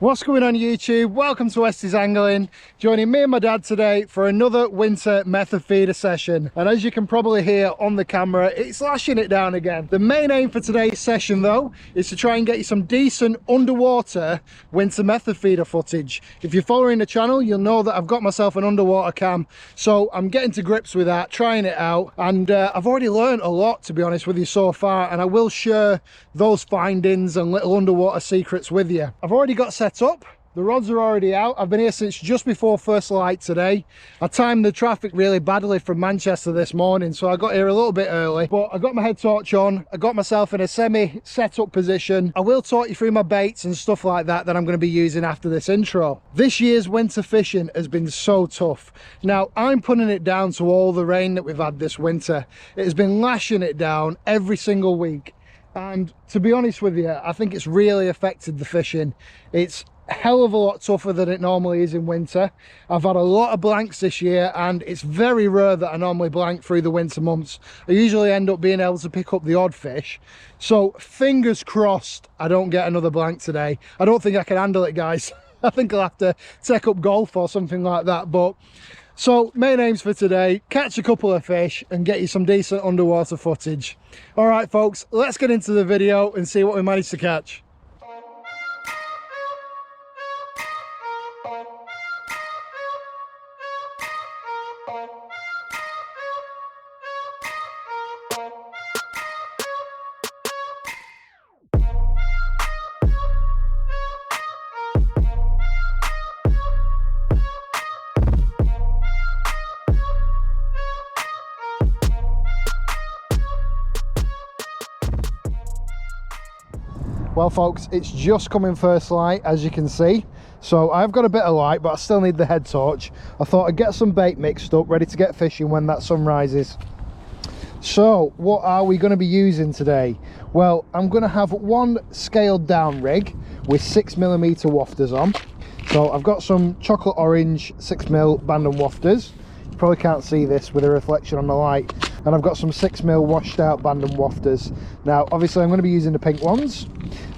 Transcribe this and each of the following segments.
What's going on YouTube? Welcome to WestysAngling. Joining me and my dad today for another winter method feeder session. And as you can probably hear on the camera, it's lashing it down again. The main aim for today's session though is to try and get you some decent underwater winter method feeder footage. If you're following the channel, you'll know that I've got myself an underwater cam. So I'm getting to grips with that, trying it out. And I've already learned a lot, to be honest with you, so far. And I will share those findings and little underwater secrets with you. I've already got set up. The rods are already out. I've been here since just before first light today. I timed the traffic really badly from Manchester this morning, so I got here a little bit early, but I got my head torch on. I got myself in a semi setup position. I will talk you through my baits and stuff like that I'm going to be using after this intro. This year's winter fishing has been so tough. Now I'm putting it down to all the rain that we've had this winter. It has been lashing it down every single week. And to be honest with you, I think it's really affected the fishing. It's a hell of a lot tougher than it normally is in winter. I've had a lot of blanks this year, and it's very rare that I normally blank through the winter months. I usually end up being able to pick up the odd fish. So fingers crossed I don't get another blank today. I don't think I can handle it, guys. I think I'll have to take up golf or something like that. But so main aims for today: catch a couple of fish and get you some decent underwater footage. All right folks, let's get into the video and see what we managed to catch. Well folks, it's just coming first light, as you can see. So I've got a bit of light, but I still need the head torch. I thought I'd get some bait mixed up, ready to get fishing when that sun rises. So what are we going to be using today? Well, I'm going to have one scaled down rig with 6mm wafters on. So I've got some chocolate orange 6mm Banjo wafters. You probably can't see this with a reflection on the light. And I've got some 6mm washed out Banjo wafters. Now obviously I'm going to be using the pink ones,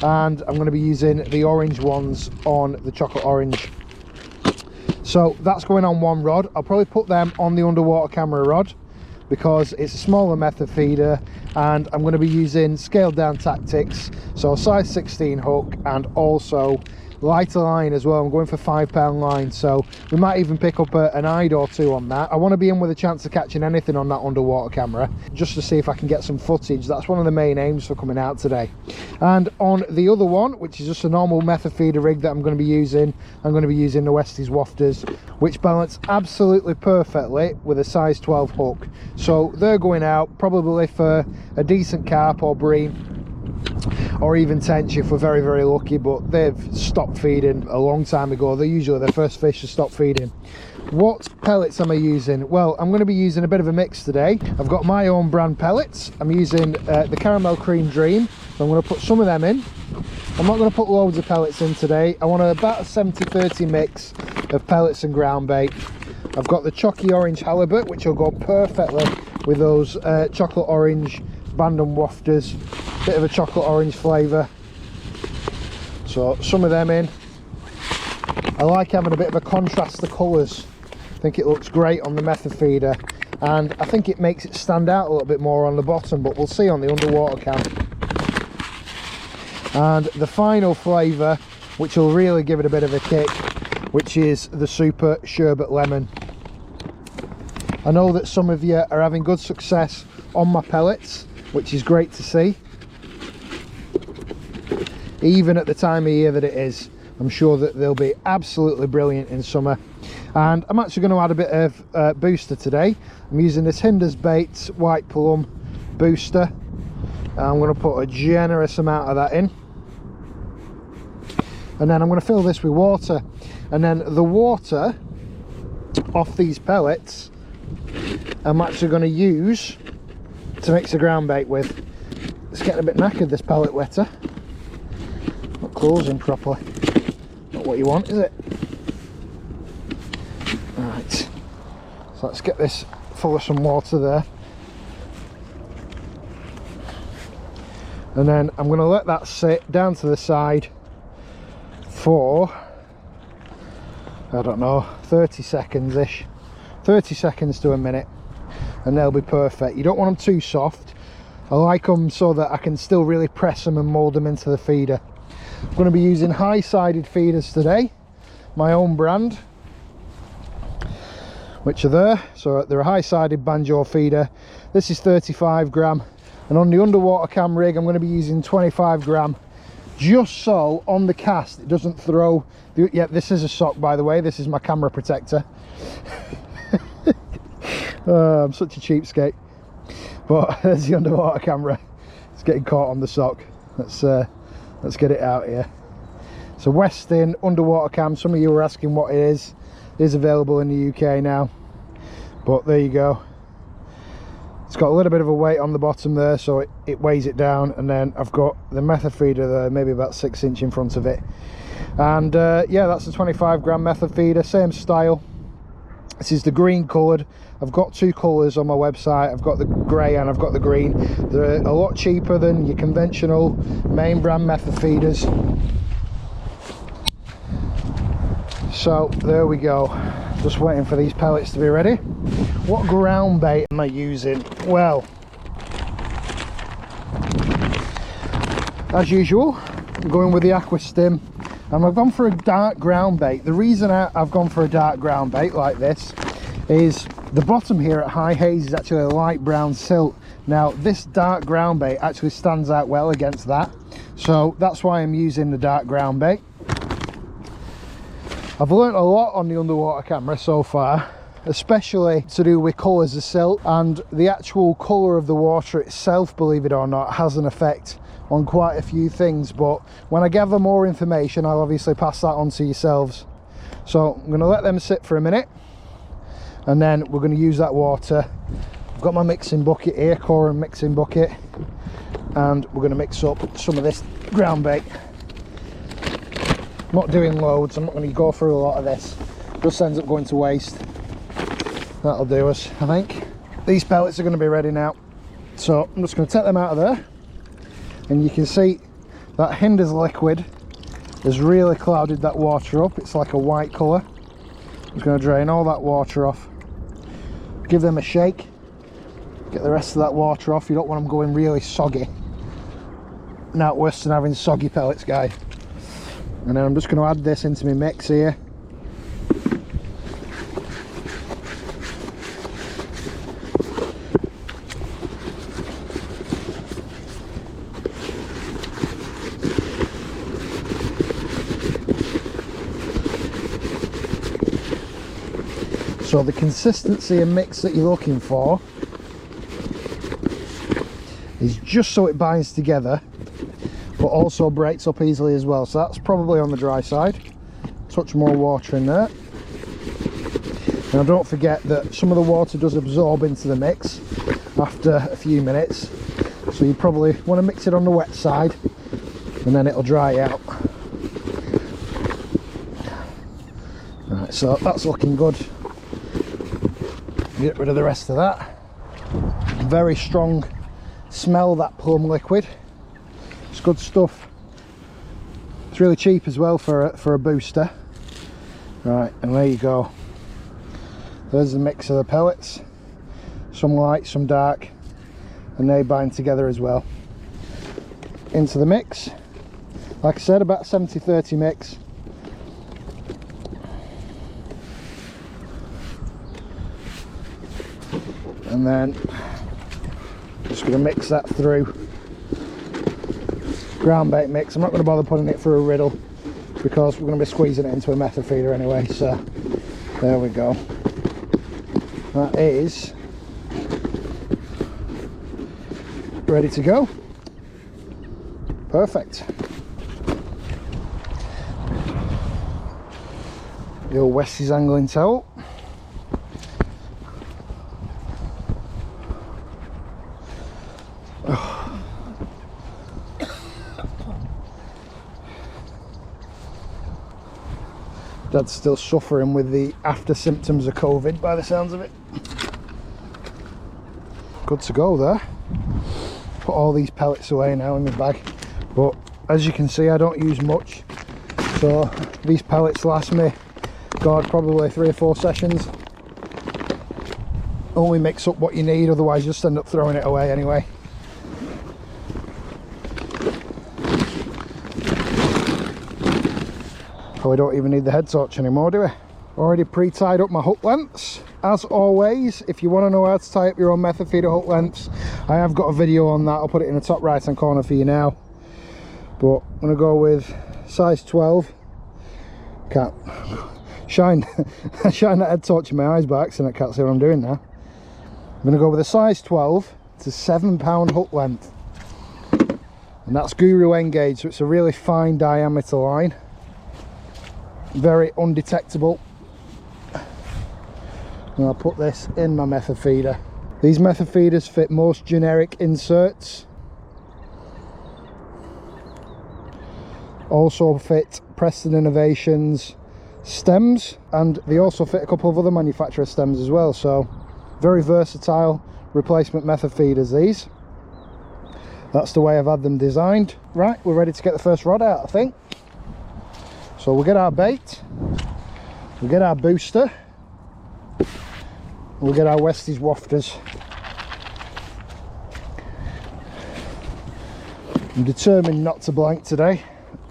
and I'm going to be using the orange ones on the chocolate orange. So that's going on one rod. I'll probably put them on the underwater camera rod because it's a smaller method feeder, and I'm going to be using scaled down tactics, so size 16 hook, and also lighter line as well. I'm going for 5-pound line, so we might even pick up an eye or two on that. I want to be in with a chance of catching anything on that underwater camera, just to see if I can get some footage. That's one of the main aims for coming out today. And on the other one, which is just a normal method feeder rig that I'm going to be using, I'm going to be using the Westies Wafters, which balance absolutely perfectly with a size 12 hook. So they're going out probably for a decent carp or bream, or even tench if we're very, very lucky, but they've stopped feeding a long time ago. They're usually the first fish to stop feeding. What pellets am I using? Well, I'm going to be using a bit of a mix today. I've got my own brand pellets. I'm using the Caramel Cream Dream, so I'm going to put some of them in. I'm not going to put loads of pellets in today. I want about a 70-30 mix of pellets and ground bait. I've got the chalky orange halibut, which will go perfectly with those chocolate orange Banjo wafters. Bit of a chocolate orange flavour, so some of them in. I like having a bit of a contrast to colours. I think it looks great on the method feeder, and I think it makes it stand out a little bit more on the bottom, but we'll see on the underwater cam. And the final flavour, which will really give it a bit of a kick, which is the Super Sherbet Lemon. I know that some of you are having good success on my pellets, which is great to see. Even at the time of year that it is, I'm sure that they'll be absolutely brilliant in summer. And I'm actually going to add a bit of booster today. I'm using this Hinder's Baits White Plum booster. I'm going to put a generous amount of that in. And then I'm going to fill this with water. And then the water off these pellets, I'm actually going to use to mix the ground bait with. It's getting a bit knackered, this pellet wetter. Not closing properly. Not what you want, is it? Right, so let's get this full of some water there. And then I'm going to let that sit down to the side for, I don't know, 30 seconds ish, 30 seconds to a minute, and they'll be perfect. You don't want them too soft. I like them so that I can still really press them and mold them into the feeder. I'm going to be using high-sided feeders today, my own brand, which are there. So they're a high-sided Banjo feeder. This is 35 gram, and on the underwater cam rig I'm going to be using 25 gram, just so on the cast it doesn't throw. Yeah, this is a sock, by the way. This is my camera protector. I'm such a cheapskate. But there's the underwater camera. It's getting caught on the sock. Let's get it out here. So Westin underwater cam. Some of you were asking what it is. It is available in the UK now. But there you go. It's got a little bit of a weight on the bottom there, so it weighs it down. And then I've got the method feeder there, maybe about 6 inch in front of it. And yeah, that's a 25 gram method feeder, same style. This is the green coloured. I've got 2 colours on my website. I've got the grey and I've got the green. They're a lot cheaper than your conventional main brand method feeders. So there we go. Just waiting for these pellets to be ready. What ground bait am I using? Well, as usual, I'm going with the Aqua Stim. And I've gone for a dark ground bait. The reason I've gone for a dark ground bait like this is the bottom here at high haze is actually a light brown silt. Now this dark ground bait actually stands out well against that, so that's why I'm using the dark ground bait. I've learnt a lot on the underwater camera so far, especially to do with colours of silt, and the actual colour of the water itself, believe it or not, has an effect on quite a few things. But when I gather more information, I'll obviously pass that on to yourselves. So I'm going to let them sit for a minute, and then we're going to use that water. I've got my mixing bucket here, core and mixing bucket, and we're going to mix up some of this ground bait. I'm not doing loads, I'm not going to go through a lot of this, just ends up going to waste. That'll do us, I think. These pellets are going to be ready now, so I'm just going to take them out of there, and you can see that Hinder's liquid has really clouded that water up. It's like a white colour. I'm just going to drain all that water off, give them a shake, get the rest of that water off. You don't want them going really soggy. Not worse than having soggy pellets, guys. And then I'm just going to add this into my mix here. So the consistency and mix that you're looking for is just so it binds together, but also breaks up easily as well. So that's probably on the dry side. Touch more water in there. Now don't forget that some of the water does absorb into the mix after a few minutes, so you probably want to mix it on the wet side and then it'll dry out. Alright, so that's looking good. Get rid of the rest of that. Very strong smell, that plum liquid. It's good stuff. It's really cheap as well for a booster. Right, and there you go. There's the mix of the pellets. Some light, some dark, and they bind together as well. Into the mix. Like I said, about 70-30 mix. And then just going to mix that through. Ground bait mix. I'm not going to bother putting it through a riddle because we're going to be squeezing it into a method feeder anyway. So there we go. That is ready to go. Perfect. The old WestysAngling towel. Dad's still suffering with the after symptoms of COVID by the sounds of it. Good to go there. Put all these pellets away now in my bag, but as you can see I don't use much, So these pellets last me, God, probably 3 or 4 sessions. Only mix up what you need, otherwise you'll just end up throwing it away anyway. Oh, we don't even need the head torch anymore, do we? Already pre-tied up my hook lengths. As always, if you want to know how to tie up your own method feeder hook lengths, I have got a video on that. I'll put it in the top right hand corner for you now. But I'm going to go with size 12. Can't shine that head torch in my eyes by accident. I can't see what I'm doing now. I'm going to go with a size 12. It's a 7-pound hook length. And that's Guru Engage, so it's a really fine diameter line. Very undetectable. And I'll put this in my method feeder. These method feeders fit most generic inserts. Also fit Preston Innovations stems, and they also fit a couple of other manufacturer stems as well, so very versatile replacement method feeders these. That's the way I've had them designed. Right, we're ready to get the first rod out, I think. So we'll get our bait, we'll get our booster, we'll get our Westies Wafters. I'm determined not to blank today.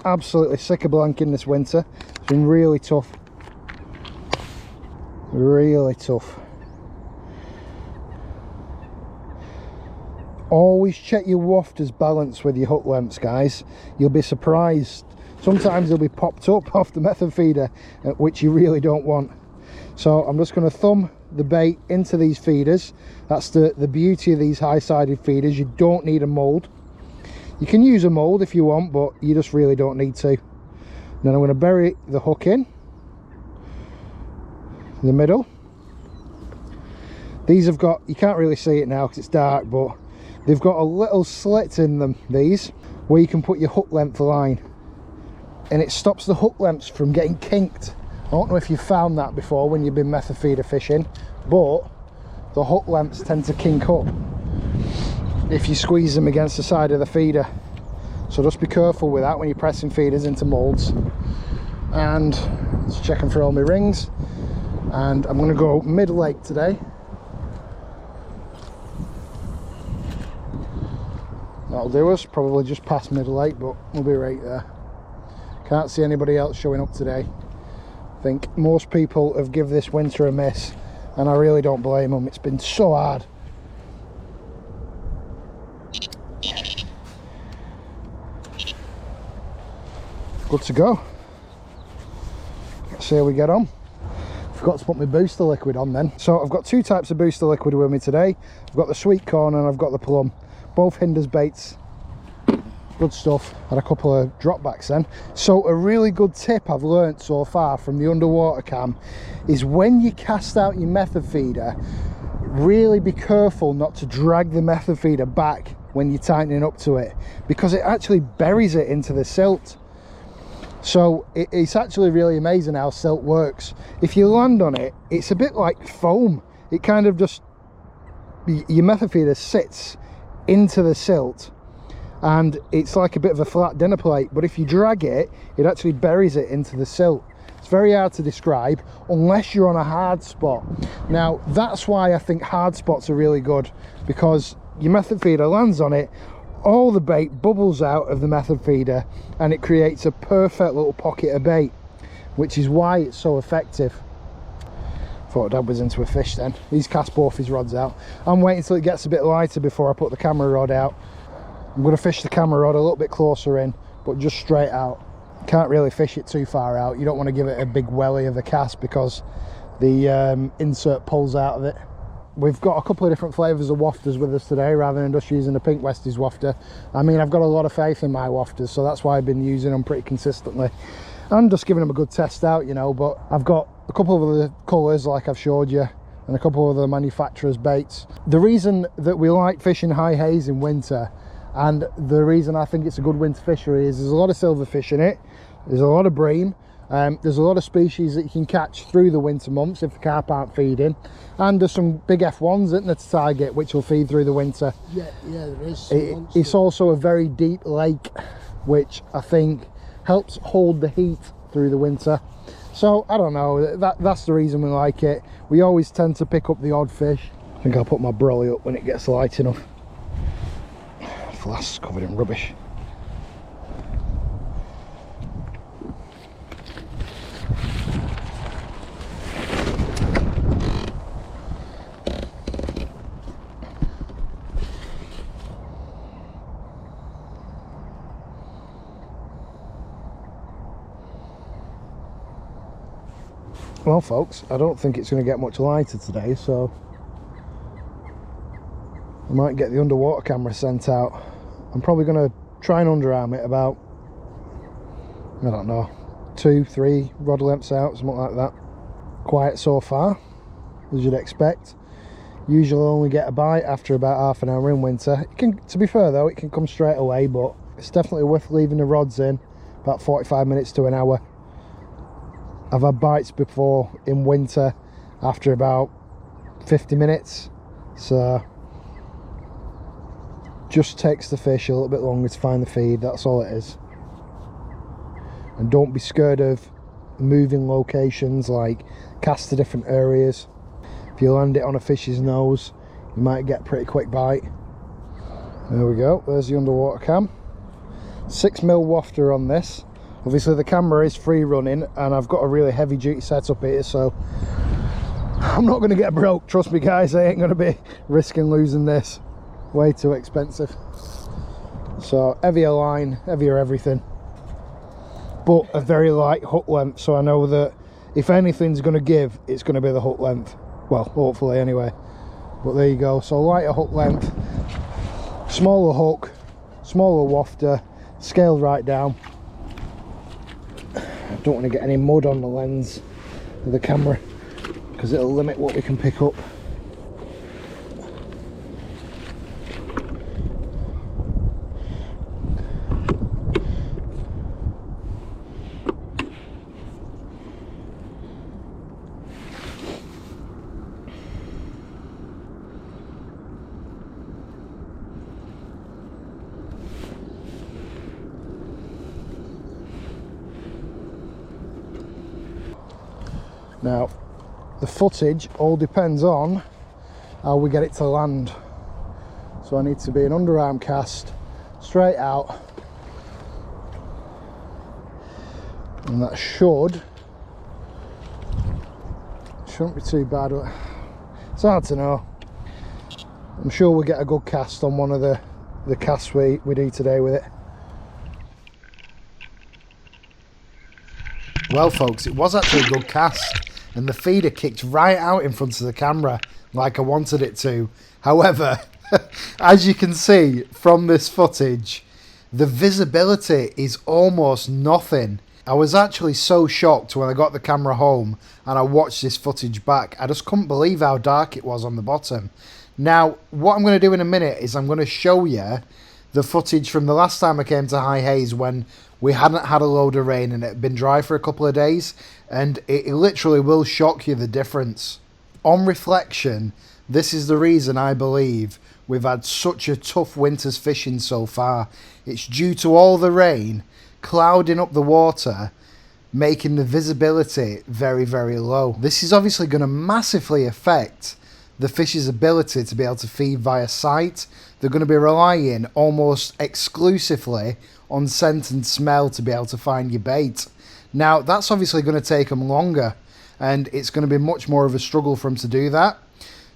Absolutely sick of blanking this winter. It's been really tough. Really tough. Always check your wafters balance with your hook lengths, guys. You'll be surprised. Sometimes they'll be popped up off the method feeder, which you really don't want. So I'm just going to thumb the bait into these feeders. That's the beauty of these high-sided feeders. You don't need a mould. You can use a mould if you want, but you just really don't need to. Then I'm going to bury the hook in the middle. These have got, you can't really see it now because it's dark, but they've got a little slit in them, these, where you can put your hook length line. And it stops the hook lengths from getting kinked. I don't know if you've found that before when you've been method feeder fishing, but the hook lengths tend to kink up if you squeeze them against the side of the feeder. So just be careful with that when you're pressing feeders into moulds. And just checking for all my rings. And I'm going to go mid-lake today. That'll do us, probably just past mid-lake, but we'll be right there. Can't see anybody else showing up today. I think most people have given this winter a miss, and I really don't blame them. It's been so hard. Good to go. Let's see how we get on. Forgot to put my booster liquid on then. So I've got 2 types of booster liquid with me today. I've got the sweet corn and I've got the plum. Both Hinders baits. Good stuff. Had a couple of dropbacks then. So a really good tip I've learnt so far from the underwater cam is when you cast out your method feeder, really be careful not to drag the method feeder back when you're tightening up to it, because it actually buries it into the silt. So it's actually really amazing how silt works. If you land on it, it's a bit like foam. It kind of just, your method feeder sits into the silt and it's like a bit of a flat dinner plate, but if you drag it, it actually buries it into the silt. It's very hard to describe unless you're on a hard spot. Now that's why I think hard spots are really good, because your method feeder lands on it, all the bait bubbles out of the method feeder and it creates a perfect little pocket of bait, which is why it's so effective. Thought Dad was into a fish then. He's cast both his rods out. I'm waiting till it gets a bit lighter before I put the camera rod out. I'm going to fish the camera rod a little bit closer in, but just straight out. Can't really fish it too far out. You don't want to give it a big welly of a cast because the insert pulls out of it. We've got a couple of different flavours of wafters with us today rather than just using a pink Westies wafter. I mean, I've got a lot of faith in my wafters, so that's why I've been using them pretty consistently. I'm just giving them a good test out, you know, but I've got a couple of other colours like I've showed you and a couple of other manufacturers' baits. The reason that we like fishing high haze in winter, and the reason I think it's a good winter fishery, is there's a lot of silverfish in it, there's a lot of bream, there's a lot of species that you can catch through the winter months if the carp aren't feeding, and there's some big F1s, isn't there, to target, which will feed through the winter. Yeah, there is. It's also a very deep lake, which I think helps hold the heat through the winter. So I don't know, that's the reason we like it. We always tend to pick up the odd fish. I think I'll put my brolly up when it gets light enough. Flask's covered in rubbish. Well folks, I don't think it's going to get much lighter today, so I might get the underwater camera sent out. I'm probably going to try and underarm it about, I don't know, 2-3 rod lengths out, something like that. Quiet so far, as you'd expect. Usually only get a bite after about half an hour in winter. It can, to be fair though, it can come straight away, but it's definitely worth leaving the rods in about 45 minutes to an hour. I've had bites before in winter after about 50 minutes, so just takes the fish a little bit longer to find the feed, that's all it is. And don't be scared of moving locations, like cast to different areas. If you land it on a fish's nose, you might get a pretty quick bite. There we go, there's the underwater cam. 6mm wafter on this. Obviously the camera is free running and I've got a really heavy duty setup here, so I'm not going to get broke, trust me guys. I ain't going to be risking losing this. Way too expensive. So heavier line, heavier everything, but a very light hook length, so I know that if anything's going to give, it's going to be the hook length. Well, hopefully anyway. But there you go, so lighter hook length, smaller hook, smaller wafter, scaled right down. I don't want to get any mud on the lens of the camera because it'll limit what we can pick up. Now, the footage all depends on how we get it to land. So I need to be an underarm cast, straight out. And that shouldn't be too bad. It's hard to know. I'm sure we'll get a good cast on one of the casts we do today with it. Well folks, it was actually a good cast and the feeder kicked right out in front of the camera like I wanted it to. However, as you can see from this footage, the visibility is almost nothing. I was actually so shocked when I got the camera home and I watched this footage back. I just couldn't believe how dark it was on the bottom. Now, what I'm going to do in a minute is I'm going to show you the footage from the last time I came to High Hayes when we hadn't had a load of rain and it had been dry for a couple of days, and it literally will shock you the difference. On reflection, this is the reason I believe we've had such a tough winter's fishing so far. It's due to all the rain clouding up the water, making the visibility very, very low. This is obviously going to massively affect the fish's ability to be able to feed via sight. They're going to be relying almost exclusively on scent and smell to be able to find your bait. Now, that's obviously going to take them longer, and it's going to be much more of a struggle for them to do that.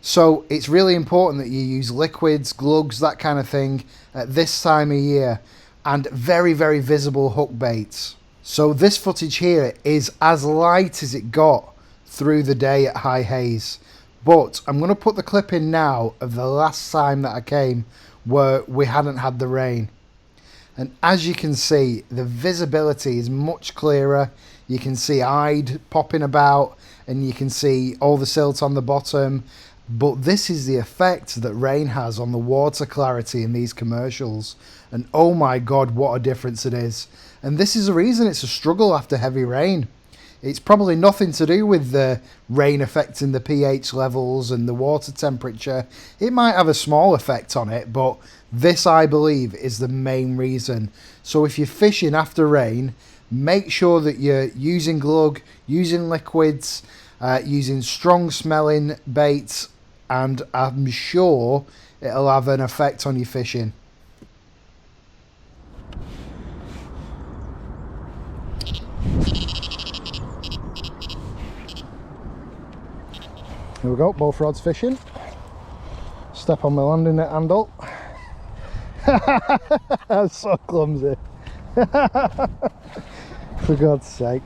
So it's really important that you use liquids, glugs, that kind of thing at this time of year, and very, very visible hook baits. So this footage here is as light as it got through the day at High Hayes. But I'm going to put the clip in now of the last time that I came where we hadn't had the rain. And as you can see, the visibility is much clearer. You can see eyed popping about and you can see all the silt on the bottom. But this is the effect that rain has on the water clarity in these commercials. And oh my God, what a difference it is. And this is the reason it's a struggle after heavy rain. It's probably nothing to do with the rain affecting the pH levels and the water temperature. It might have a small effect on it, but this, I believe, is the main reason. So if you're fishing after rain, Make sure that you're using glug, using liquids, using strong smelling baits, and I'm sure it'll have an effect on your fishing. Here we go, both rods fishing. Step on my landing net handle. I'm so clumsy. For God's sake.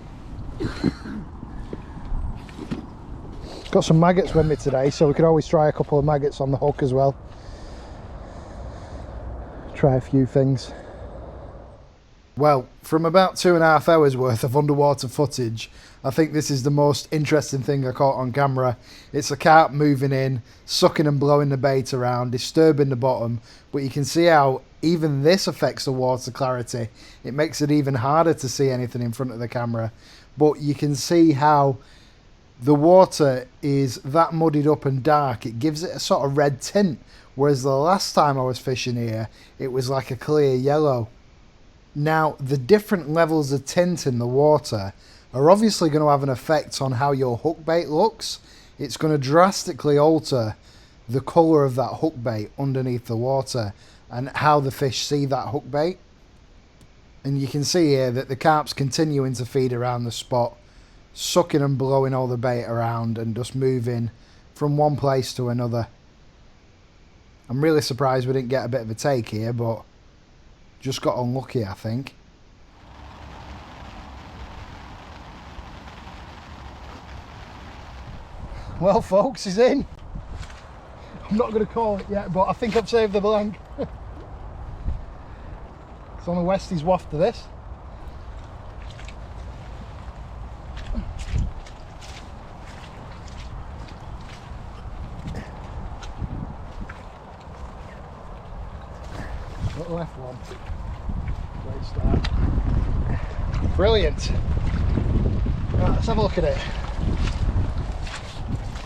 Got some maggots with me today, so we could always try a couple of maggots on the hook as well. Try a few things. Well, from about 2.5 hours worth of underwater footage, I think this is the most interesting thing I caught on camera. It's a carp moving in, sucking and blowing the bait around, disturbing the bottom, but you can see how even this affects the water clarity. It makes it even harder to see anything in front of the camera, but you can see how the water is that muddied up and dark. It gives it a sort of red tint, whereas the last time I was fishing here, it was like a clear yellow. Now, the different levels of tint in the water are obviously going to have an effect on how your hook bait looks. It's going to drastically alter the colour of that hook bait underneath the water and how the fish see that hook bait. And you can see here that the carp's continuing to feed around the spot, sucking and blowing all the bait around and just moving from one place to another. I'm really surprised we didn't get a bit of a take here, but just got unlucky, I think. Well, folks, he's in. I'm not going to call it yet, but I think I've saved the blank. It's on the Westys Wafter, this. Got the left one. Great start. Brilliant. Right, let's have a look at it.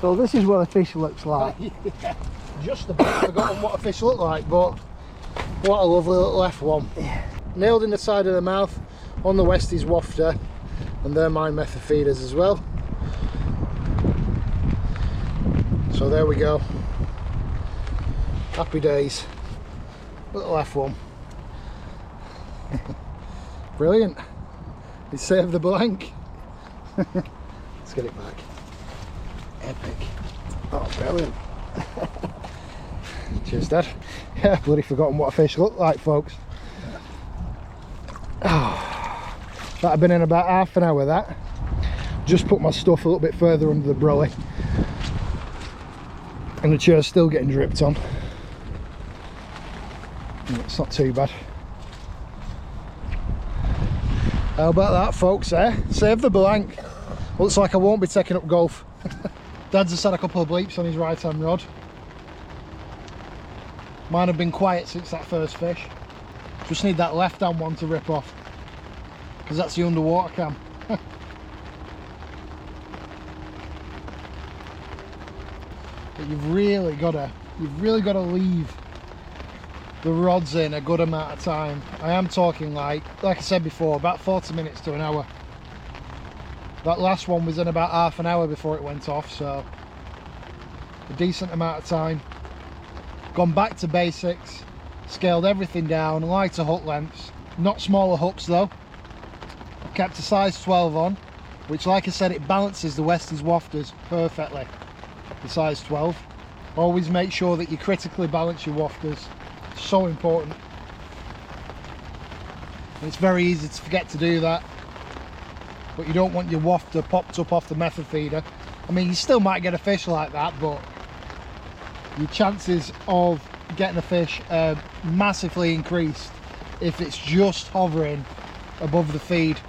So this is what a fish looks like. Yeah. Just about forgotten what a fish looked like, but what a lovely little left one. Nailed in the side of the mouth on the Westys Wafter, and they're my method feeders as well. So there we go. Happy days. Little left one. Brilliant. It saved the blank. Let's get it back. Epic. Oh, brilliant. Cheers, Dad. Yeah, bloody forgotten what a fish looked like, folks. Oh, that had been in about half an hour, that. Just put my stuff a little bit further under the brolly. And the chair's still getting dripped on. It's not too bad. How about that, folks, eh? Save the blank. Looks like I won't be taking up golf. Dad's just had a couple of bleeps on his right hand rod. Mine have been quiet since that first fish. Just need that left hand one to rip off, because that's the underwater cam. But you've really got to leave the rods in a good amount of time. I am talking like I said before, about 40 minutes to an hour. That last one was in about half an hour before it went off, so a decent amount of time. Gone back to basics, scaled everything down, lighter hook lengths, not smaller hooks though. I've kept a size 12 on, which, like I said, it balances the Westys Wafters perfectly. The size 12. Always make sure that you critically balance your wafters. It's so important. And it's very easy to forget to do that. But you don't want your wafter popped up off the method feeder. I mean, you still might get a fish like that, but your chances of getting a fish are massively increased if it's just hovering above the feed.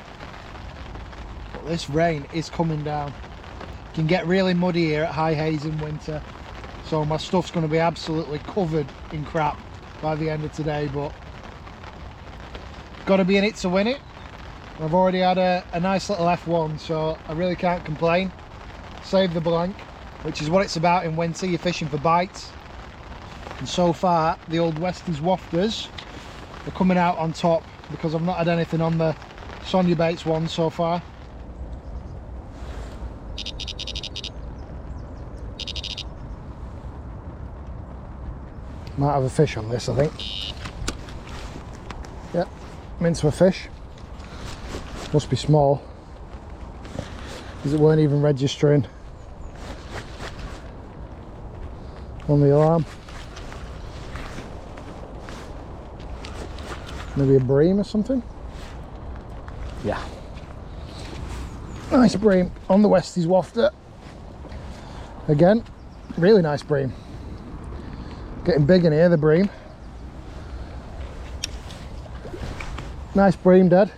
But this rain is coming down. It can get really muddy here at high haze in winter, so my stuff's going to be absolutely covered in crap by the end of today, but got to be in it to win it. I've already had a nice little F1, so I really can't complain. Save the blank, which is what it's about in winter. You're fishing for bites, and so far the old Westys Wafters are coming out on top because I've not had anything on the Sonia Bates one so far. Might have a fish on this, I think. Yep, I'm into a fish. Must be small, because it weren't even registering on the alarm. Maybe a bream or something. Yeah, nice bream on the Westies Wafter. Again, really nice bream. Getting big in here, the bream. Nice bream, Dad.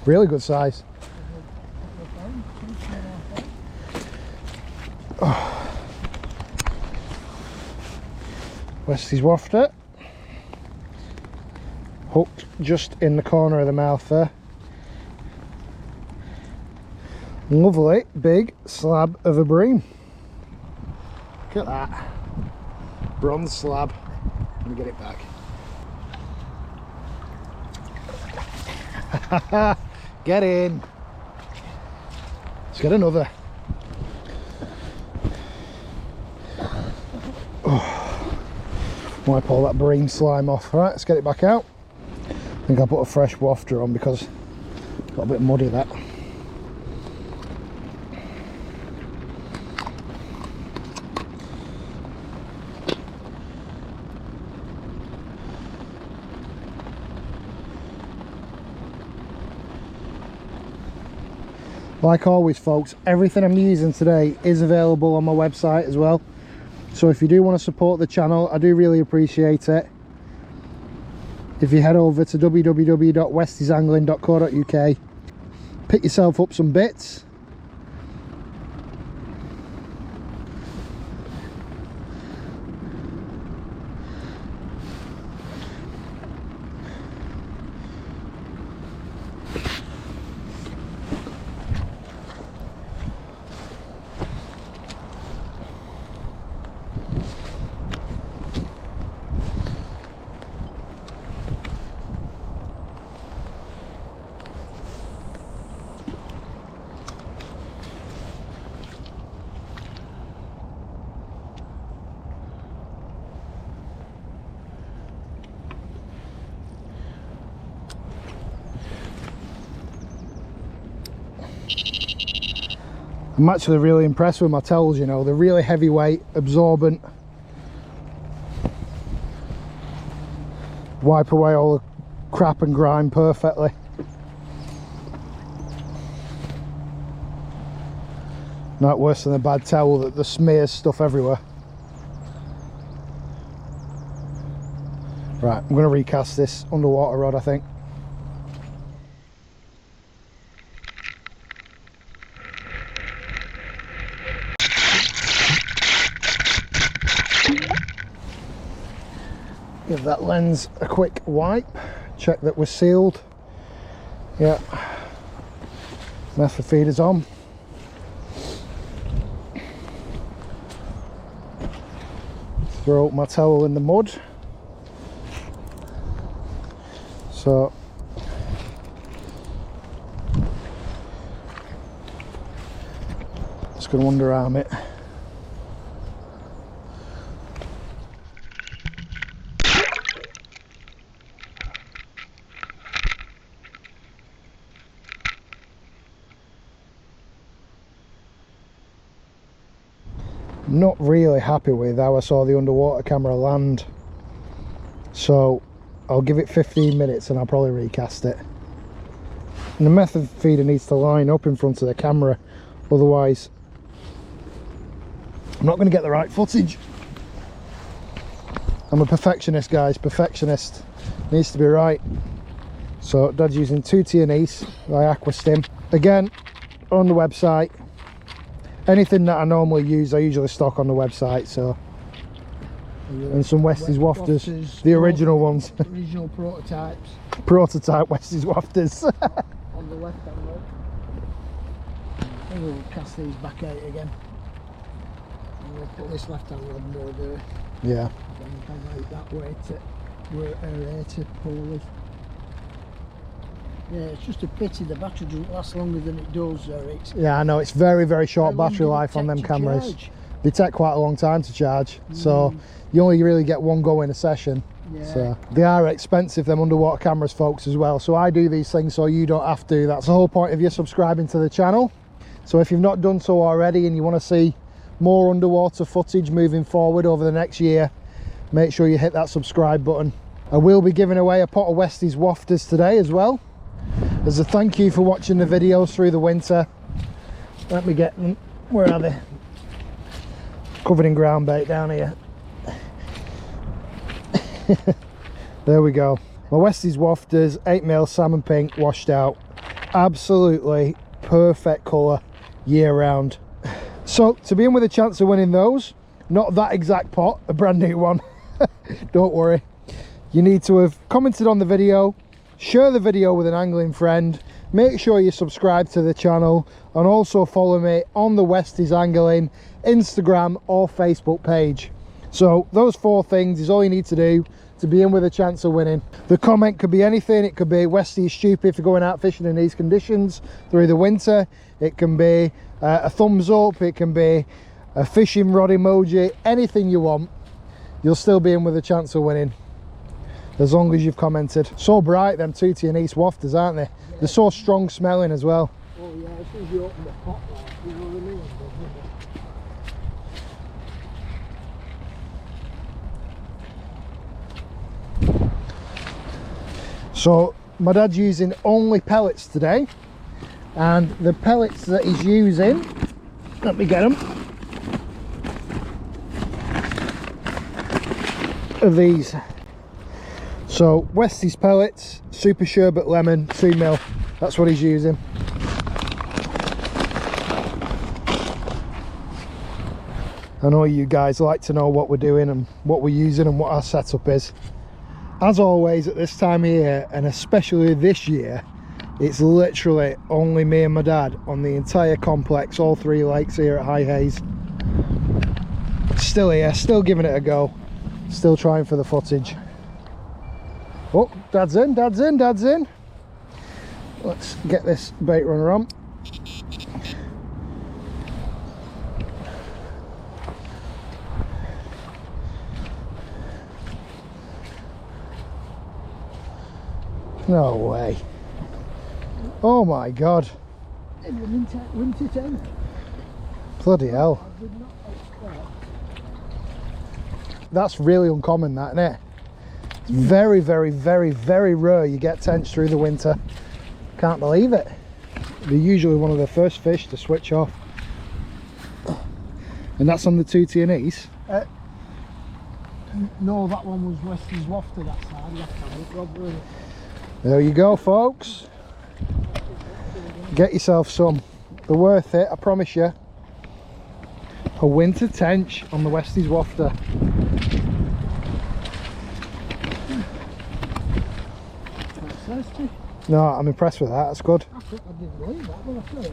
Really good size. Oh. Westies Wafter. Hooked just in the corner of the mouth there. Lovely big slab of a bream. Look at that. Bronze slab. Let me get it back. Get in. Let's get another. Oh. Wipe all that bream slime off. Right, let's get it back out. I think I'll put a fresh wafter on because it's got a bit muddy, that. Like always, folks, everything I'm using today is available on my website as well. So if you do want to support the channel, I do really appreciate it. If you head over to www.WestysAngling.co.uk, pick yourself up some bits. I'm actually really impressed with my towels, you know, they're really heavyweight, absorbent. Wipe away all the crap and grime perfectly. Not worse than a bad towel that smears stuff everywhere. Right, I'm going to recast this underwater rod, I think. Give that lens a quick wipe, check that we're sealed. Yeah, method feeder's on. Throw my towel in the mud. So just going to underarm it. Not really happy with how I saw the underwater camera land, so I'll give it 15 minutes and I'll probably recast it. And the method feeder needs to line up in front of the camera, otherwise I'm not going to get the right footage. I'm a perfectionist, guys, perfectionist. Needs to be right. So Dad's using 2T anise by Aquastim. Again, on the website. Anything that I normally use, I usually stock on the website, so. And some Westies Wafters, the original ones. Original prototypes. Prototype Westies Wafters. On the left hand rod. And we'll cast these back out again. And we'll put this left hand rod more there. Yeah. And come out that way to where to pull this. Yeah, it's just a pity the battery doesn't last longer than it does. Yeah, I know, it's very, very short How long battery did it life on take them to cameras. charge? They take quite a long time to charge, so you only really get one go in a session. Yeah. So they are expensive, them underwater cameras, folks, as well. So I do these things so you don't have to. That's the whole point of you subscribing to the channel. So if you've not done so already and you want to see more underwater footage moving forward over the next year, make sure you hit that subscribe button. I will be giving away a pot of Westys Wafters today as well, as a thank you for watching the videos through the winter. Let me get them. Where are they? Covered in ground bait down here. There we go. My Westys Wafters 8mm salmon pink washed out. Absolutely perfect colour year round. So to be in with a chance of winning those, not that exact pot, a brand new one, don't worry, you need to have commented on the video, share the video with an angling friend, make sure you subscribe to the channel, and also follow me on the WestysAngling Instagram or Facebook page. So those 4 things is all you need to do to be in with a chance of winning. The comment could be anything. It could be Westy is stupid for going out fishing in these conditions through the winter. It can be a thumbs up, it can be a fishing rod emoji, anything you want. You'll still be in with a chance of winning, as long as you've commented. So bright, them Tootie and East Wafters, aren't they? Yeah. They're so strong smelling as well. Oh yeah, as soon as you open the pot, like, you know what I mean? So my dad's using only pellets today, and the pellets that he's using, let me get them, are these. So Westys pellets, super sherbet lemon, 2mm, that's what he's using. I know you guys like to know what we're doing and what we're using and what our setup is. As always at this time of year, and especially this year, it's literally only me and my dad on the entire complex, all 3 lakes here at High Hayes. Still here, still giving it a go, still trying for the footage. Oh, dad's in, dad's in, dad's in. Let's get this bait runner on. No way. Oh my god. Winter 10. Bloody hell. I did not expect. That's really uncommon, that, isn't it? It's very, very, very, very rare you get tench through the winter. Can't believe it. They're usually one of the first fish to switch off. And that's on the Tootie and East. No, that one was Westys Wafter, that side. You have to have it, Rob, really. There you go, folks. Get yourself some. They're worth it, I promise you. A winter tench on the Westys Wafter. That's thirsty. No, I'm impressed with that, that's good. I didn't believe that when I saw it.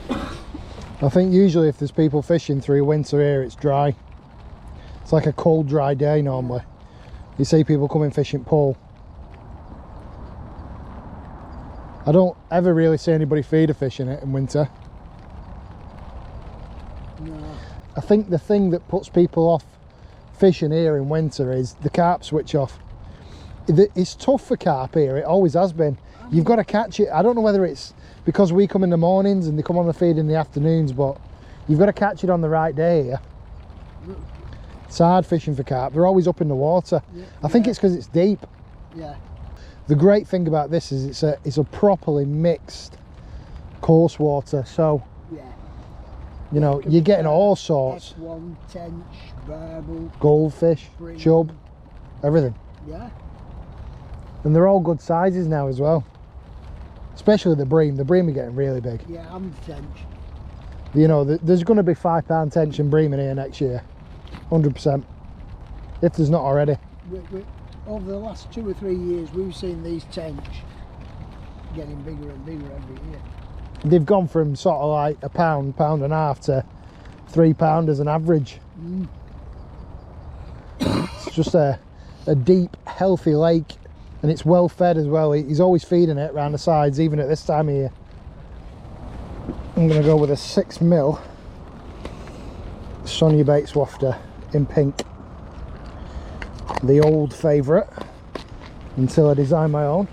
I thought, I think usually if there's people fishing through winter here, it's dry. It's like a cold, dry day normally. You see people coming fishing pole. I don't ever really see anybody feeder fishing it in winter. no. I think the thing that puts people off fishing here in winter is the carp switch off. It's tough for carp here, it always has been. You've got to catch it. I don't know whether it's because we come in the mornings and they come on the feed in the afternoons, but you've got to catch it on the right day here. It's hard fishing for carp, they're always up in the water. Yeah, I think it's because it's deep. Yeah. The great thing about this is it's a properly mixed coarse water, so Yeah. you know you're getting all sorts. F1, tench, barbel, Goldfish, bream. chub, everything. Yeah. And they're all good sizes now as well. Especially the bream. The bream are getting really big. Yeah, and tench. You know, there's going to be £5 tench and bream in here next year. 100%. If there's not already. Over the last 2 or 3 years, we've seen these tench getting bigger and bigger every year. They've gone from sort of like a pound, pound and a half to £3 as an average. It's just a deep, healthy lake and it's well fed as well. He's always feeding it around the sides, even at this time of year. I'm going to go with a 6mm Sonia Bates wafter in pink, the old favourite until I design my own.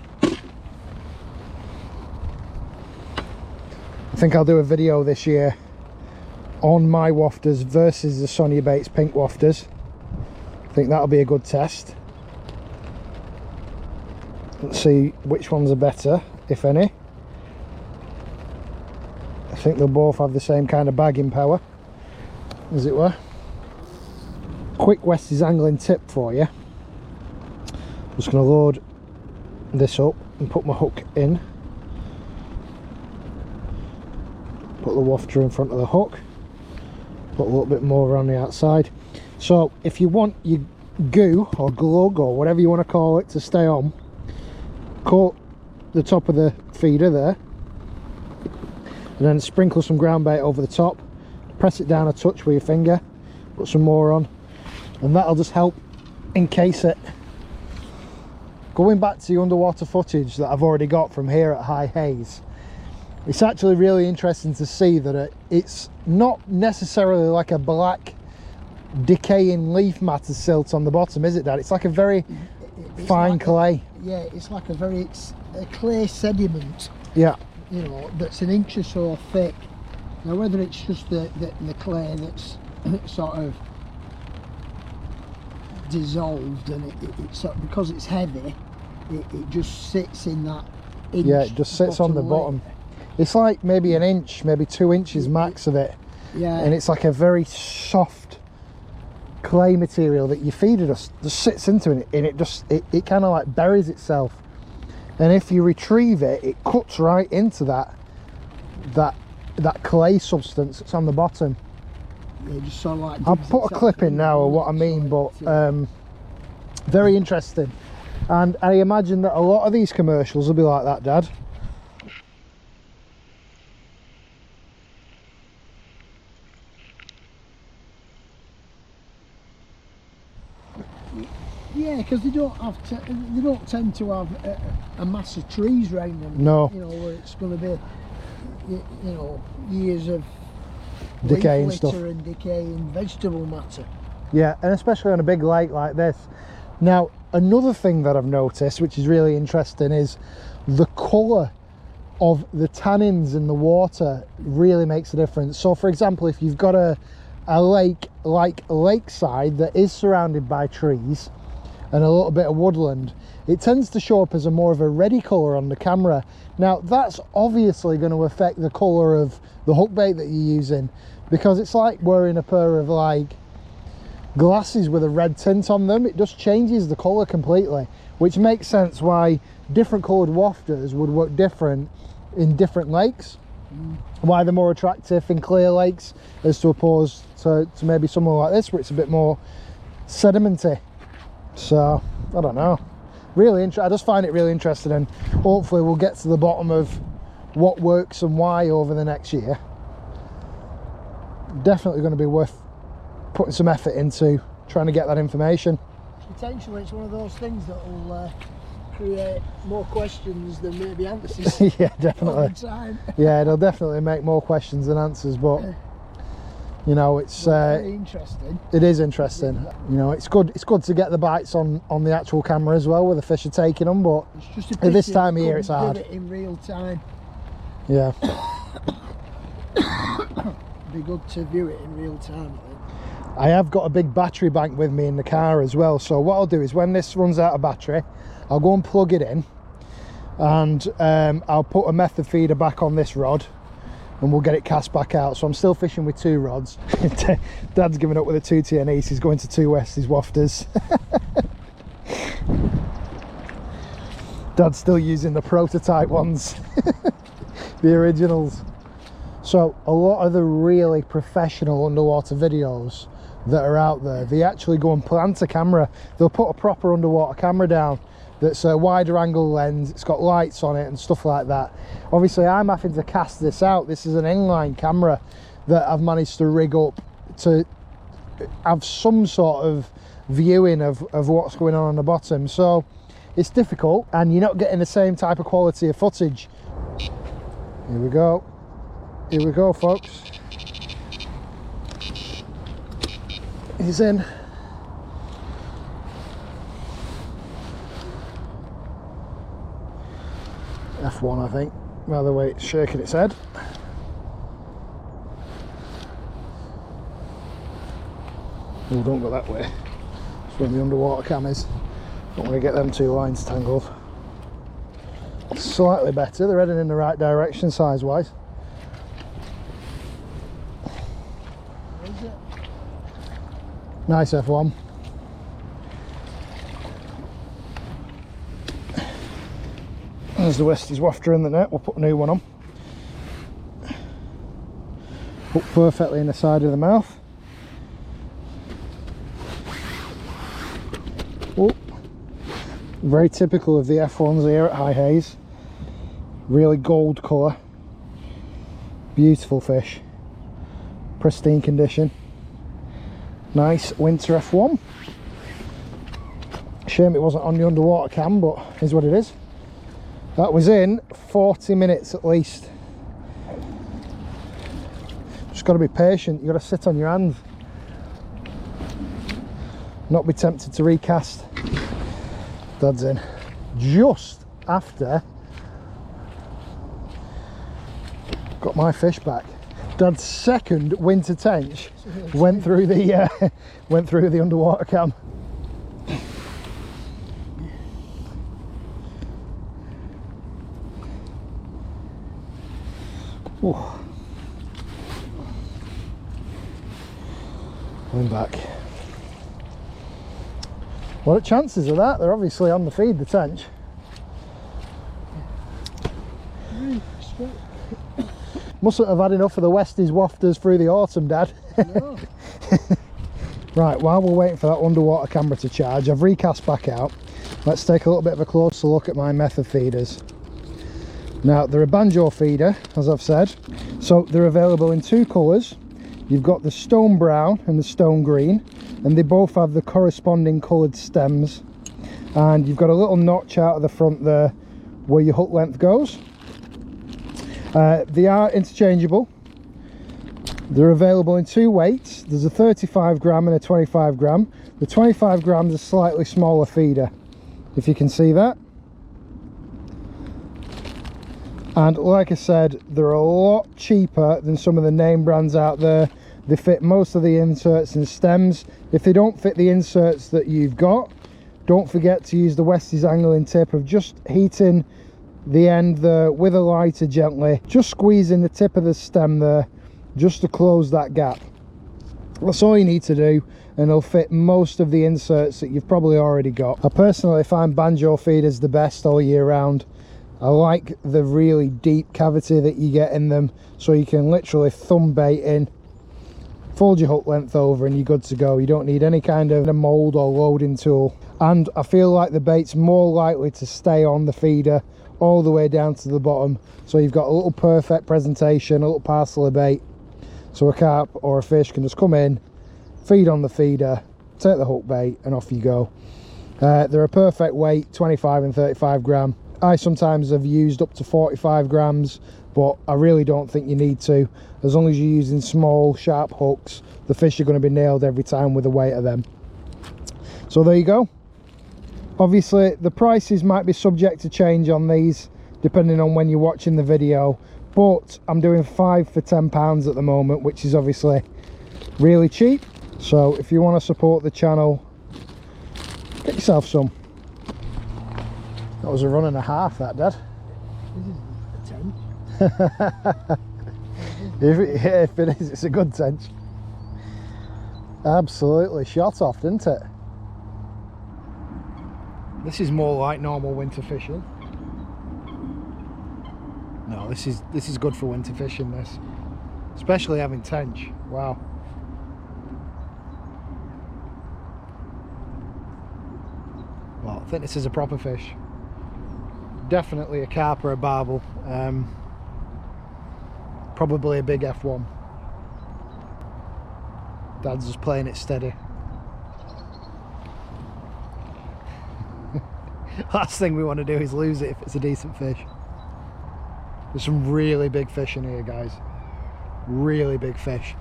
I think I'll do a video this year on my wafters versus the Sonia Bates pink wafters. I think that'll be a good test. Let's see which ones are better, if any. I think they'll both have the same kind of bagging power, as it were. Quick WestysAngling tip for you. I'm just going to load this up and put my hook in. Put the wafter in front of the hook. Put a little bit more around the outside. So if you want your goo or glug or whatever you want to call it to stay on, coat the top of the feeder there, and then sprinkle some ground bait over the top, press it down a touch with your finger, put some more on, and that'll just help encase it. Going back to the underwater footage that I've already got from here at High Hayes, it's actually really interesting to see that it's not necessarily like a black decaying leaf matter silt on the bottom, is it, Dad? It's like a very fine like clay. Yeah, it's like it's a clay sediment. Yeah. You know, that's an inch or so thick. Now whether it's just the clay that's sort of dissolved and it's because it's heavy, it just sits in that inch. Yeah, it just sits on the bottom. It's like maybe an inch, maybe 2 inches max of it. Yeah. And it's like a very soft clay material that your feeder just sits into it, and it kind of like buries itself. And if you retrieve it, it cuts right into that clay substance that's on the bottom. Yeah, just sort of like I'll put a clip in now of what I mean, but very interesting. And I imagine that a lot of these commercials will be like that, Dad. Yeah, because they don't tend to have a mass of trees around them. No. You know, where it's going to be, you know, years of decaying leaf stuff litter and decaying vegetable matter. Yeah, and especially on a big lake like this. Now, another thing that I've noticed, which is really interesting, is the colour of the tannins in the water really makes a difference. So, for example, if you've got a lake like Lakeside that is surrounded by trees and a little bit of woodland, it tends to show up as more of a reddy colour on the camera. Now, that's obviously going to affect the colour of the hook bait that you're using, because it's like wearing a pair of like glasses with a red tint on them. It just changes the colour completely, which makes sense why different coloured wafters would work different in different lakes. Why they're more attractive in clear lakes as to opposed to maybe somewhere like this where it's a bit more sedimenty. So I don't know, really I just find it really interesting, and hopefully we'll get to the bottom of what works and why over the next year. Definitely going to be worth putting some effort into trying to get that information. Potentially it's one of those things that will create more questions than maybe answers. Yeah, definitely. Over time. Yeah, it'll definitely make more questions than answers, but you know, it's very interesting. It is interesting. You know, it's good to get the bites on the actual camera as well, where the fish are taking them, but It's just a at this pity time of you year it's couldn't hard. do it in real time. Yeah. It'd be good to view it in real time, I think. I have got a big battery bank with me in the car as well, so what I'll do is when this runs out of battery, I'll go and plug it in, and I'll put a method feeder back on this rod, and we'll get it cast back out. So I'm still fishing with 2 rods. Dad's giving up with a 2 tier East. He's going to 2 Westies wafters. Dad's still using the prototype ones, the originals. So a lot of the really professional underwater videos that are out there, they actually go and plant a camera. They'll put a proper underwater camera down that's a wider angle lens, it's got lights on it and stuff like that. Obviously I'm having to cast this out. This is an inline camera that I've managed to rig up to have some sort of viewing of what's going on the bottom. So it's difficult and you're not getting the same type of quality of footage. Here we go. Here we go, folks. He's in. F1, I think, by the way it's shaking its head. Oh, don't go that way. That's where the underwater cam is. Don't want to get them two lines tangled. Slightly better, they're heading in the right direction size wise. Nice F1. There's the Westies Wafter in the net, we'll put a new one on. Hooked perfectly in the side of the mouth. Oh. Very typical of the F1s here at High Hayes. Really gold colour. Beautiful fish. Pristine condition. Nice winter F1. Shame it wasn't on the underwater cam, but is what it is. That was in 40 minutes at least. Just got to be patient, you've got to sit on your hands. Not be tempted to recast. Dad's in. Just after got my fish back. Dad's second winter tench went through the underwater cam. Ooh. Going back. What are the chances of that? They're obviously on the feed, the tench. Mustn't have had enough of the Westies Wafters through the autumn, Dad. No. Right, while we're waiting for that underwater camera to charge, I've recast back out. Let's take a little bit of a closer look at my method feeders. Now, they're a Banjo feeder, as I've said, so they're available in two colours. You've got the stone brown and the stone green, and they both have the corresponding coloured stems. And you've got a little notch out of the front there where your hook length goes. They are interchangeable. They're available in two weights. There's a 35 gram and a 25 gram. The 25 gram is a slightly smaller feeder, if you can see that. And like I said, they're a lot cheaper than some of the name brands out there. They fit most of the inserts and stems. If they don't fit the inserts that you've got, don't forget to use the WestysAngling tip of just heating the end there with a lighter gently, just squeezing the tip of the stem there just to close that gap. That's all you need to do, and it'll fit most of the inserts that you've probably already got. I personally find Banjo feeders the best all year round. I like the really deep cavity that you get in them, so you can literally thumb bait in, fold your hook length over, and you're good to go. You don't need any kind of mould or loading tool. And I feel like the bait's more likely to stay on the feeder all the way down to the bottom, so you've got a little perfect presentation, a little parcel of bait, so a carp or a fish can just come in, feed on the feeder, take the hook bait, and off you go. They're a perfect weight, 25 and 35 gram. I sometimes have used up to 45 grams, but I really don't think you need to. As long as you're using small sharp hooks, the fish are going to be nailed every time with the weight of them. So there you go. Obviously the prices might be subject to change on these depending on when you're watching the video, but I'm doing 5 for £10 at the moment, which is obviously really cheap. So if you want to support the channel, get yourself some. That was a run and a half, that, Dad. This is a 10. If it is, it's a good tench. Absolutely shot off, didn't it? This is more like normal winter fishing. No, this is good for winter fishing, this. Especially having tench. Wow. Well, I think this is a proper fish. Definitely a carp or a barbel. Probably a big F1. Dad's just playing it steady. Last thing we want to do is lose it if it's a decent fish. There's some really big fish in here, guys. Really big fish.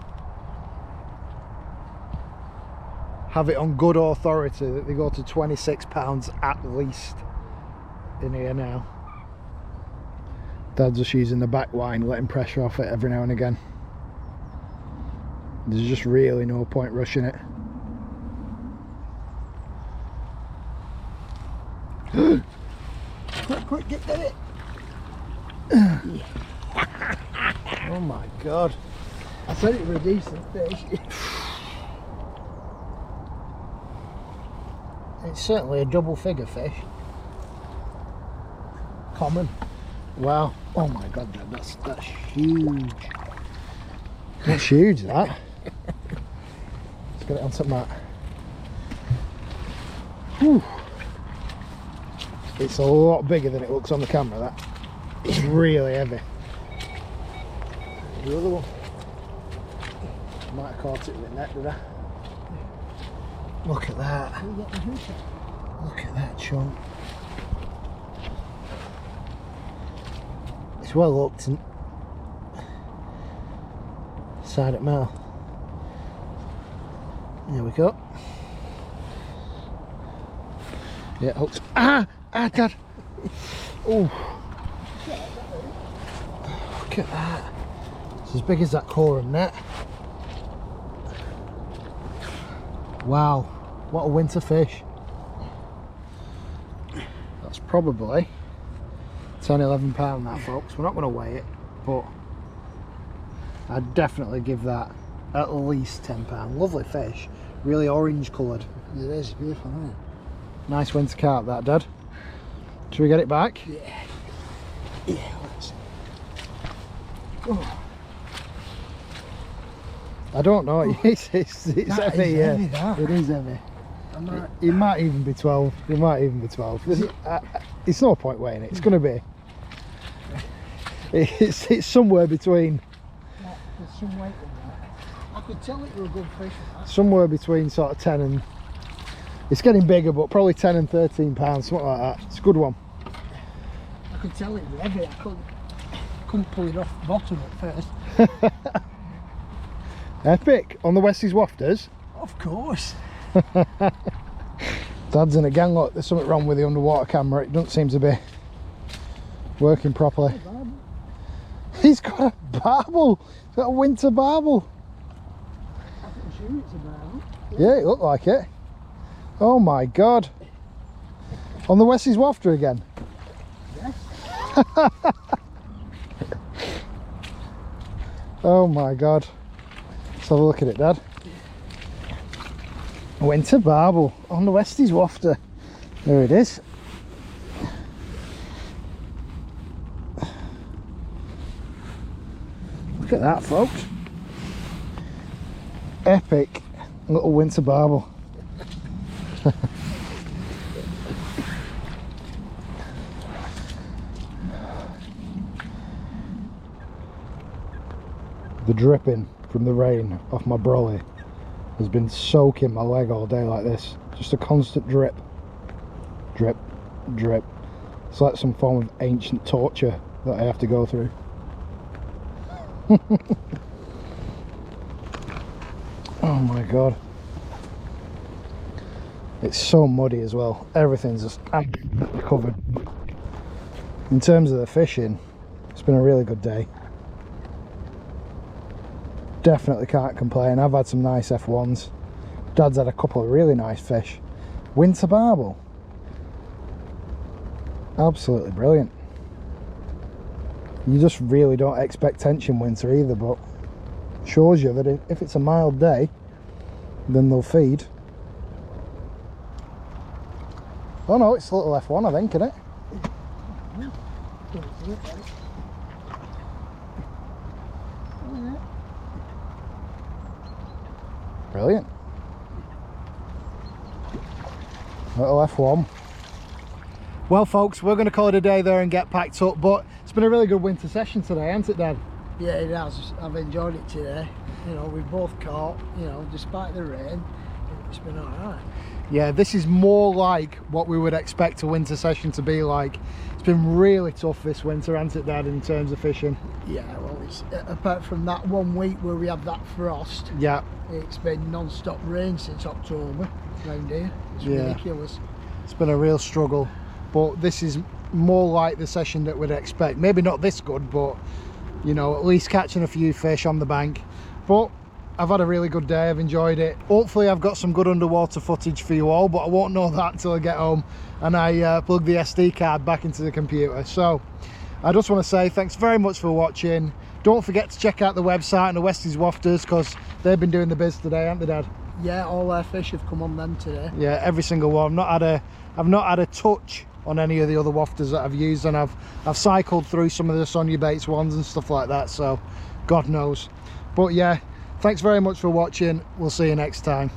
Have it on good authority that they go to 26 pounds at least in here now. Dad's just using the back line, letting pressure off it every now and again. There's just really no point rushing it. Quick, get it. Oh my god. I said it was a decent fish. It's certainly a double figure fish. Common. Wow. Oh my god, Dad, that's huge. That's huge, that. Let's get it onto the mat. Whew. It's a lot bigger than it looks on the camera, that. It's really heavy. The other one. Might have caught it with the net, did I? Look at that. Look at that chunk. It's well hooked and side at mouth. There we go. Yeah, hooked. Ah, Dad. Oh. Look at that. It's as big as that corum net. Wow, what a winter fish. That's probably 10-11 pound, that, folks. We're not going to weigh it, but I'd definitely give that at least 10 pound. Lovely fish, really orange coloured. It is beautiful, isn't it? Nice winter carp, that, Dad. Should we get it back? Yeah. Yeah, let's. Oh. I don't know. It's heavy, yeah. Heavy, that. It is heavy. It might even be 12. It might even be 12. It's no point weighing it. It's going to be. It's somewhere between. There's some weight in that. I could tell it was a good fish. Somewhere between sort of 10 and. It's getting bigger, but probably 10 and 13 pounds, something like that. It's a good one. I could tell it was heavy. I couldn't pull it off the bottom at first. Epic on the Westys Wafters. Of course. Dad's in again. Look, there's something wrong with the underwater camera. It doesn't seem to be working properly. He's got a barbel. He's got a winter barbel. I can assume it's a barbel. Yeah, it looked like it. Oh my god. On the Westys Wafter again. Yes. Oh my god. Let's have a look at it, Dad. Winter barbel on the Westys Wafter. There it is. Look at that, folks. Epic little winter barbel. The dripping from the rain off my brolly has been soaking my leg all day like this. Just a constant drip. Drip, drip. It's like some form of ancient torture that I have to go through. Oh my god. It's so muddy as well. Everything's just absolutely covered. In terms of the fishing, it's been a really good day. Definitely can't complain. I've had some nice F1s. Dad's had a couple of really nice fish. Winter barbel. Absolutely brilliant. You just really don't expect tension winter either, but shows you that if it's a mild day, then they'll feed. Oh no, it's a little F1, I think, isn't it? Brilliant. Little F1. Well folks, we're going to call it a day there and get packed up, but it's been a really good winter session today, hasn't it, Dad? Yeah, it has. I've enjoyed it today. You know, we've both caught, you know, despite the rain, it's been alright. Yeah, this is more like what we would expect a winter session to be like. It's been really tough this winter, hasn't it, Dad, in terms of fishing? Yeah, well, it's, apart from that 1 week where we had that frost, Yeah. it's been non-stop rain since October around here. It's Yeah. ridiculous. It's been a real struggle, but this is more like the session that we'd expect. Maybe not this good, but you know, at least catching a few fish on the bank. But I've had a really good day, I've enjoyed it. Hopefully I've got some good underwater footage for you all, but I won't know that until I get home and I plug the SD card back into the computer. So I just want to say thanks very much for watching. Don't forget to check out the website and the Westies Wafters, because they've been doing the biz today, haven't they, Dad? Yeah, all their fish have come on them today. Yeah, every single one. I've not had a touch on any of the other wafters that I've used, and I've cycled through some of the Sonia Bates ones and stuff like that, so God knows. But yeah, thanks very much for watching. We'll see you next time.